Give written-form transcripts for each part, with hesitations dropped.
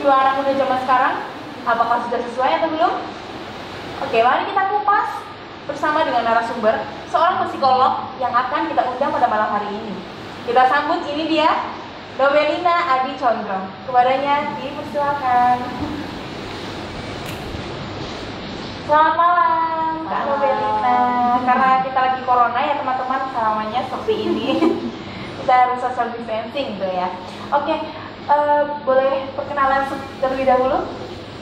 jiwa anak muda zaman sekarang? Apakah sudah sesuai atau belum? Oke, mari kita kupas bersama dengan narasumber, seorang psikolog yang akan kita undang pada malam hari ini. Kita sambut, ini dia, Nobelina Adi Condro. Kepadanya dipersilakan. Selamat malam, Kak Nobelina. Karena kita lagi corona ya teman-teman, selamanya seperti ini. Kita harus social distancing gitu ya. Oke, boleh perkenalan terlebih dahulu?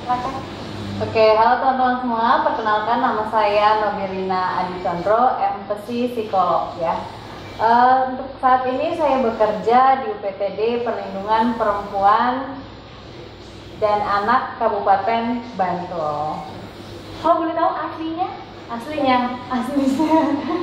Silakan. Oke, halo teman-teman semua. Perkenalkan, nama saya Nobelina Adi Condro, MPsi Psikolog ya. Untuk saat ini saya bekerja di UPTD Perlindungan Perempuan dan Anak Kabupaten Bantul. Kalau boleh tahu aslinya? Aslinya.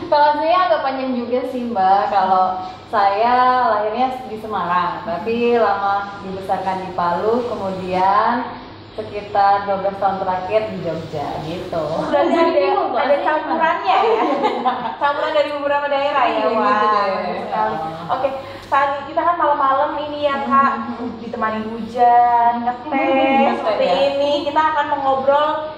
Kalau aslinya agak panjang juga sih Mbak. Kalau saya lahirnya di Semarang, tapi lama dibesarkan di Palu, kemudian sekitar 12 tahun terakhir di Jogja gitu. Berarti ada campurannya ya? Campuran dari beberapa daerah ya? Iya, Wah, gitu deh. bagus sekali. Oke, saat ini kita kan malam-malam ini ya Kak, ditemani hujan, ngeteh, seperti ini. Kita akan mengobrol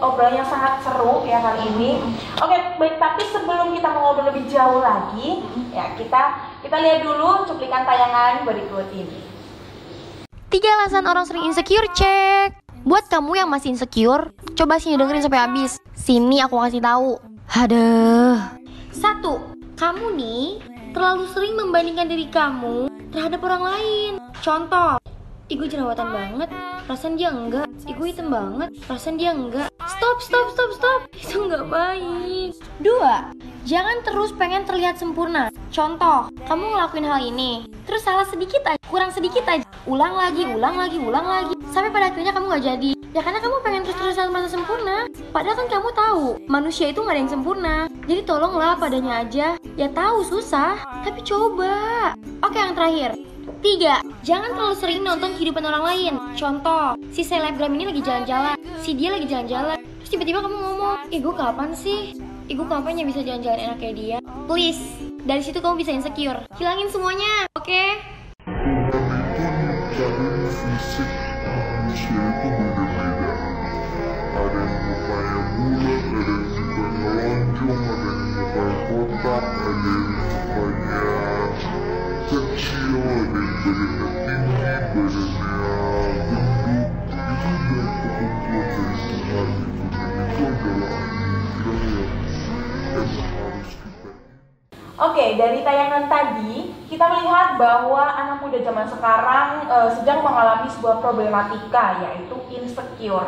obrolan yang sangat seru ya kali ini. Oke, baik, tapi sebelum kita mengobrol lebih jauh lagi, ya kita lihat dulu cuplikan tayangan berikut ini. 3 alasan orang sering insecure, cek. Buat kamu yang masih insecure, coba sini dengerin sampai habis. Sini aku kasih tahu. Aduh. 1. Kamu nih terlalu sering membandingkan diri kamu terhadap orang lain. Contoh, ih gue jerawatan banget, perasaan dia enggak. Ih gue hitam banget, perasaan dia enggak. Stop. Itu enggak baik. 2. Jangan terus pengen terlihat sempurna. Contoh, kamu ngelakuin hal ini, terus salah sedikit aja, kurang sedikit aja, ulang lagi, sampai pada akhirnya kamu gak jadi. Ya karena kamu pengen terus-terusan merasa sempurna. Padahal kan kamu tahu, manusia itu gak ada yang sempurna. Jadi tolonglah padanya aja. Ya tahu susah, tapi coba. Oke, yang terakhir. 3. Jangan terlalu sering nonton kehidupan orang lain. Contoh, si selebgram ini lagi jalan-jalan, si dia lagi jalan-jalan, terus tiba-tiba kamu ngomong, gue kapan sih? Gue kapan ya bisa jalan-jalan enak kayak dia? Please, dari situ kamu bisa insecure. Hilangin semuanya, oke? Dari fisik manusia itu beda-beda. Ada yang mukanya bulat, ada yang mukanya lonjong, ada yang mukanya kotak, ada yang mukanya kecil, ada yang badannya tinggi, badannya gendut. Itu udah ketentuan dari Tuhan gitu. Dan itu adalah anugerah yang harus kita. Oke, dari tayangan tadi kita melihat bahwa anak muda zaman sekarang sedang mengalami sebuah problematika, yaitu insecure.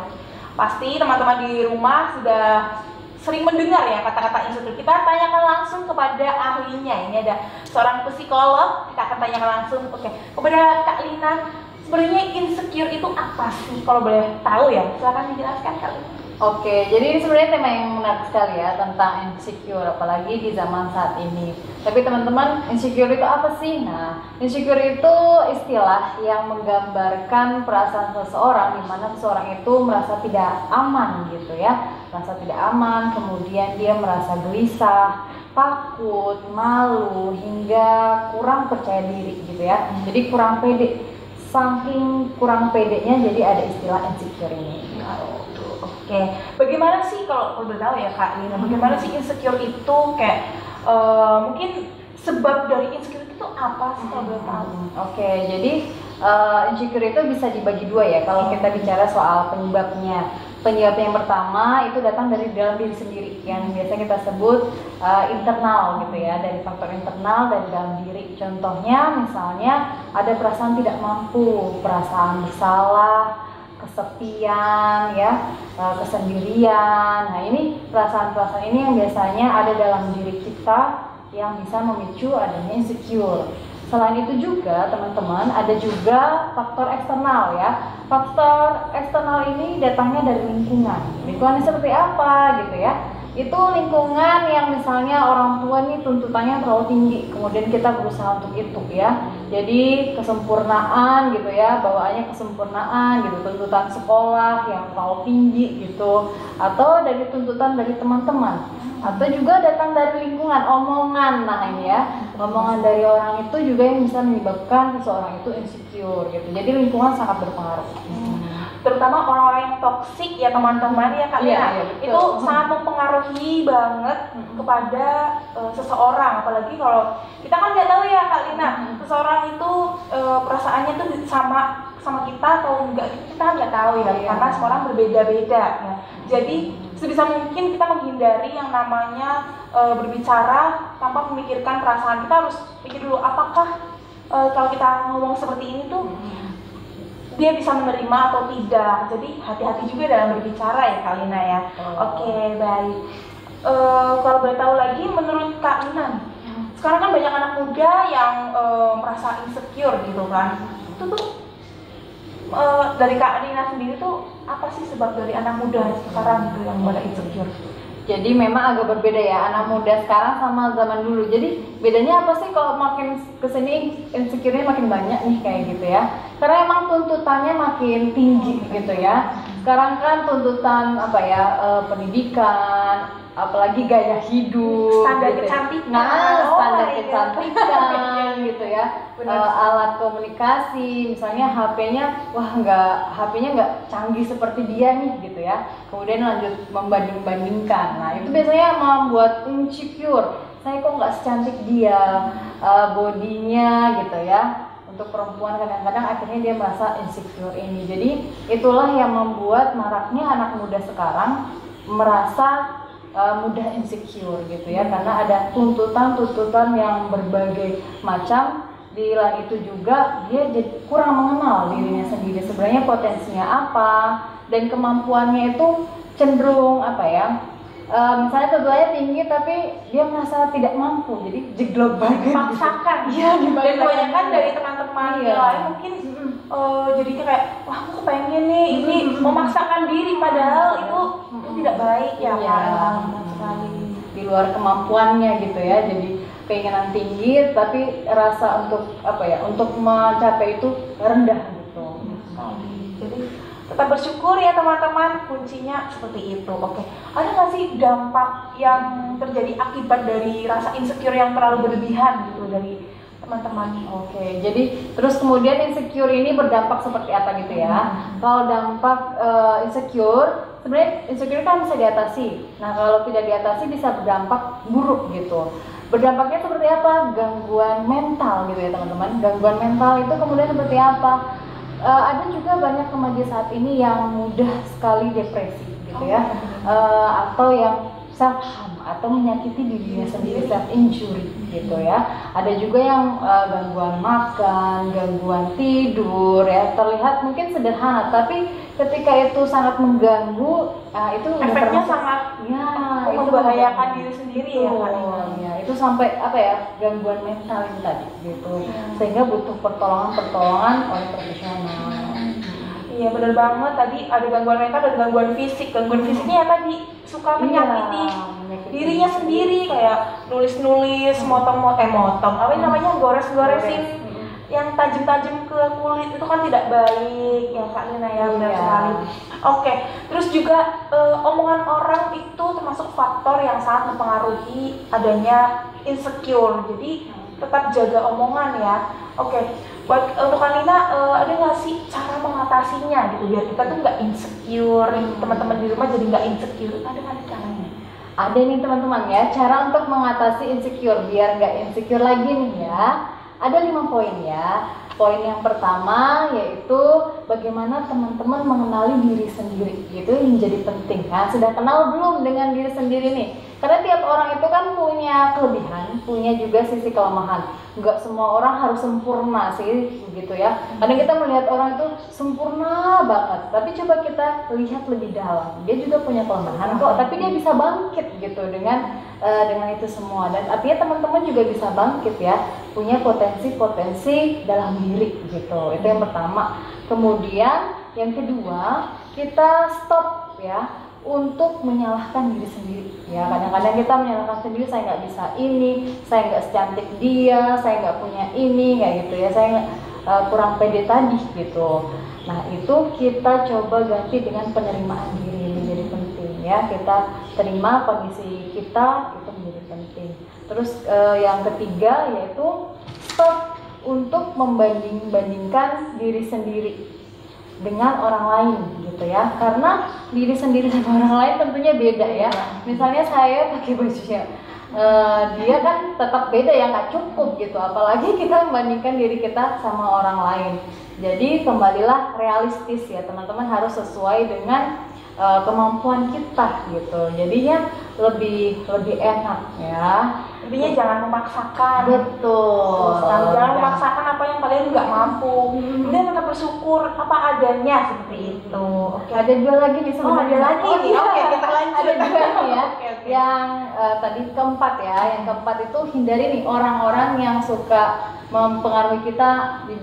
Pasti teman-teman di rumah sudah sering mendengar ya kata-kata insecure. Kita tanyakan langsung kepada ahlinya. Ini ada seorang psikolog, kita akan tanyakan langsung kepada Kak Lina. Sebenarnya insecure itu apa sih? Kalau boleh tahu ya, silakan dijelaskan Kak Lina. Oke, jadi ini sebenarnya tema yang menarik sekali ya tentang insecure, apalagi di zaman saat ini. Tapi teman-teman, insecure itu apa sih? Nah, insecure itu istilah yang menggambarkan perasaan seseorang di mana seseorang itu merasa tidak aman gitu ya. Merasa tidak aman, kemudian dia merasa gelisah, takut, malu, hingga kurang percaya diri gitu ya. Jadi kurang pede. Saking kurang pedenya jadi ada istilah insecure ini. Oke, bagaimana sih kalau boleh tahu ya Kak Lina, bagaimana sih insecure itu kayak mungkin sebab dari insecure itu apa sih kalau boleh tahu? Oke, jadi insecure itu bisa dibagi dua ya kalau kita bicara soal penyebabnya. Penyebab yang pertama itu datang dari dalam diri sendiri yang biasa kita sebut internal gitu ya, dari faktor internal dan dalam diri. Contohnya misalnya ada perasaan tidak mampu, perasaan bersalah, kesepian ya, kesendirian. Nah ini perasaan-perasaan ini yang biasanya ada dalam diri kita yang bisa memicu adanya insecure. Selain itu juga teman-teman ada juga faktor eksternal ya. Faktor eksternal ini datangnya dari lingkungan. Lingkungan seperti apa gitu ya? itu lingkungan yang misalnya orang tua nih tuntutannya terlalu tinggi, kemudian kita berusaha untuk itu ya. Jadi kesempurnaan gitu ya, bawaannya kesempurnaan gitu, tuntutan sekolah yang terlalu tinggi gitu, atau dari tuntutan dari teman-teman, atau juga datang dari lingkungan, omongan. Nah ini ya, omongan dari orang itu juga yang bisa menyebabkan seseorang itu insecure gitu. Jadi lingkungan sangat berpengaruh. Terutama orang-orang yang toksik ya teman-teman ya Kak Lina, itu sangat mempengaruhi banget kepada seseorang. Apalagi kalau kita kan nggak tahu ya Kak Lina, seseorang itu perasaannya tuh sama kita atau enggak, kita nggak tahu ya, karena seorang berbeda-beda ya. Jadi sebisa mungkin kita menghindari yang namanya berbicara tanpa memikirkan perasaan. Kita harus pikir dulu, apakah kalau kita ngomong seperti ini tuh dia bisa menerima atau tidak. Jadi hati-hati juga dalam berbicara ya Kak Lina ya. Oke, baik. Kalau boleh tahu lagi, menurut Kak Lina, sekarang kan banyak anak muda yang merasa insecure gitu kan. Itu tuh dari Kak Lina sendiri tuh apa sih sebab dari anak muda sekarang gitu yang pada insecure? Jadi memang agak berbeda ya anak muda sekarang sama zaman dulu. Jadi bedanya apa sih kalau makin kesini insecure-nya makin banyak nih kayak gitu ya? Karena emang tuntutannya makin tinggi gitu ya. Sekarang kan tuntutan apa ya, pendidikan, apalagi gaya hidup, standar gitu. kecantikan. Nah, standar kecantikan gitu ya. Alat komunikasi, misalnya HP-nya, HP-nya nggak canggih seperti dia nih gitu ya. Kemudian lanjut membanding-bandingkan. Nah itu biasanya membuat insecure. Saya kok nggak secantik dia, bodinya gitu ya. Untuk perempuan kadang-kadang akhirnya dia merasa insecure ini. Jadi itulah yang membuat maraknya anak muda sekarang merasa mudah insecure gitu ya, karena ada tuntutan-tuntutan yang berbagai macam. Di lain itu juga dia jadi kurang mengenal dirinya sendiri, sebenarnya potensinya apa dan kemampuannya itu cenderung apa ya, misalnya tuntutannya tinggi tapi dia merasa tidak mampu, jadi jeglok banget, Dipaksakan. Iya, Dan kebanyakan dari teman-teman yang lain mungkin jadi kayak, wah aku pengen nih ini, memaksakan diri padahal itu tidak baik ya Kak. Sekali di luar kemampuannya gitu ya. Jadi keinginan tinggi tapi rasa untuk apa ya, untuk mencapai itu rendah gitu. Jadi tetap bersyukur ya teman-teman, kuncinya seperti itu. Oke, ada nggak sih dampak yang terjadi akibat dari rasa insecure yang terlalu berlebihan gitu dari teman-teman? Oke, jadi terus kemudian insecure ini berdampak seperti apa gitu ya? Kalau dampak insecure, sebenarnya insecure kan bisa diatasi. Nah kalau tidak diatasi bisa berdampak buruk gitu. Berdampaknya seperti apa? Gangguan mental gitu ya teman-teman. Gangguan mental itu kemudian seperti apa? Ada juga banyak remaja saat ini yang mudah sekali depresi gitu ya, atau yang self harm atau menyakiti dirinya sendiri, self injury gitu ya. Ada juga yang gangguan makan, gangguan tidur ya, terlihat mungkin sederhana tapi ketika itu sangat mengganggu, itu Efeknya sangat itu membahayakan diri sendiri ya Kak. Ya, itu sampai apa ya, gangguan mental itu tadi gitu, sehingga butuh pertolongan oleh profesional. Iya benar banget, tadi ada gangguan mental dan gangguan fisik. Gangguan fisiknya ya tadi suka menyakiti dirinya sendiri, kayak nulis-nulis, motong apa yang namanya, gores-goresin yang tajam-tajam ke kulit, itu kan tidak baik ya Kak Lina ya, benar sekali. Oke, terus juga omongan orang itu termasuk faktor yang sangat mempengaruhi adanya insecure. Jadi tetap jaga omongan ya. Oke, buat untuk Kak Lina, ada nggak sih cara mengatasinya gitu biar kita tuh nggak insecure, teman-teman di rumah jadi nggak insecure? Ada nggak caranya? Ada nih teman-teman ya, cara untuk mengatasi insecure biar nggak insecure lagi nih ya. Ada 5 poin ya. Poin yang pertama yaitu bagaimana teman-teman mengenali diri sendiri, itu yang menjadi penting. Nah, sudah kenal belum dengan diri sendiri nih? Karena tiap orang itu kan punya kelebihan, punya juga sisi kelemahan. Enggak semua orang harus sempurna sih, begitu ya. Kadang kita melihat orang itu sempurna banget, tapi coba kita lihat lebih dalam. Dia juga punya kelemahan kok, tapi dia bisa bangkit gitu dengan itu semua. Dan artinya teman-teman juga bisa bangkit ya, punya potensi-potensi dalam diri gitu. Itu yang pertama. Kemudian yang kedua, kita stop ya untuk menyalahkan diri sendiri. Ya, kadang-kadang kita menyalahkan sendiri, saya nggak bisa ini, saya nggak secantik dia, saya nggak punya ini, kayak gitu ya, saya kurang pede tadi gitu. Nah, itu kita coba ganti dengan penerimaan diri, menjadi penting ya. Kita terima kondisi kita, itu menjadi penting. Terus yang ketiga yaitu stop untuk membanding-bandingkan diri sendiri dengan orang lain gitu ya, karena diri sendiri dan orang lain tentunya beda ya. Misalnya saya pakai bajunya dia kan tetap beda ya, nggak cukup gitu, apalagi kita membandingkan diri kita sama orang lain. Jadi kembalilah realistis ya teman-teman, harus sesuai dengan kemampuan kita gitu, jadinya lebih enak ya. Intinya jangan memaksakan. Betul. Jangan memaksakan apa yang kalian nggak mampu. Kemudian tetap bersyukur apa adanya seperti itu. Oke. Ada dua lagi nih sebenarnya. Ada lagi nih. Iya. Oke, kita lanjut. Ada dua nih ya. Oke. Yang tadi keempat ya. Yang keempat itu hindari nih orang-orang yang suka mempengaruhi kita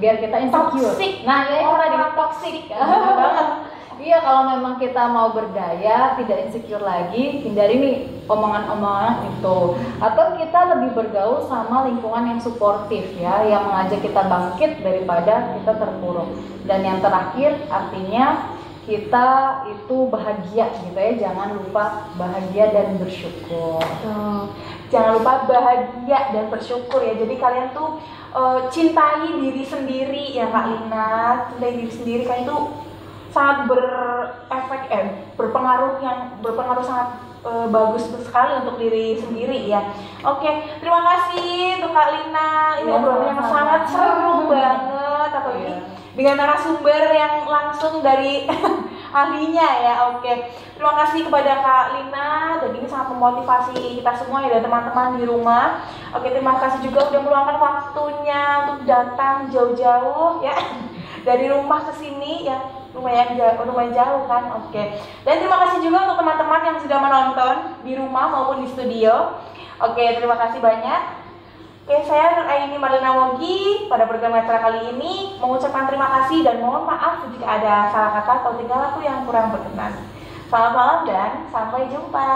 biar kita insecure. Toxic. Nah, ya itu tadi Orang toxic. banget. Iya, kalau memang kita mau berdaya, tidak insecure lagi, hindari nih omongan-omongan itu. Atau kita lebih bergaul sama lingkungan yang suportif ya, yang mengajak kita bangkit daripada kita terpuruk. Dan yang terakhir, artinya kita itu bahagia gitu ya, jangan lupa bahagia dan bersyukur. Jangan lupa bahagia dan bersyukur ya. Jadi kalian tuh cintai diri sendiri ya Kak Lina, cintai diri sendiri, kalian tuh sangat berpengaruh sangat bagus sekali untuk diri sendiri ya. Oke, terima kasih untuk Kak Lina. Ini obrolan yang sangat seru banget, apalagi dengan narasumber yang langsung dari ahlinya ya. Oke, terima kasih kepada Kak Lina, dan ini sangat memotivasi kita semua ya, dan teman-teman di rumah. Oke, terima kasih juga udah meluangkan waktunya untuk datang jauh-jauh ya dari rumah ke sini ya. Lumayan jauh kan. Oke. Dan terima kasih juga untuk teman-teman yang sudah menonton di rumah maupun di studio. Oke, terima kasih banyak. Oke, saya Nur Aini Marlina Wogi pada program acara kali ini mengucapkan terima kasih dan mohon maaf jika ada salah kata atau tingkah laku yang kurang berkenan. Selamat malam dan sampai jumpa.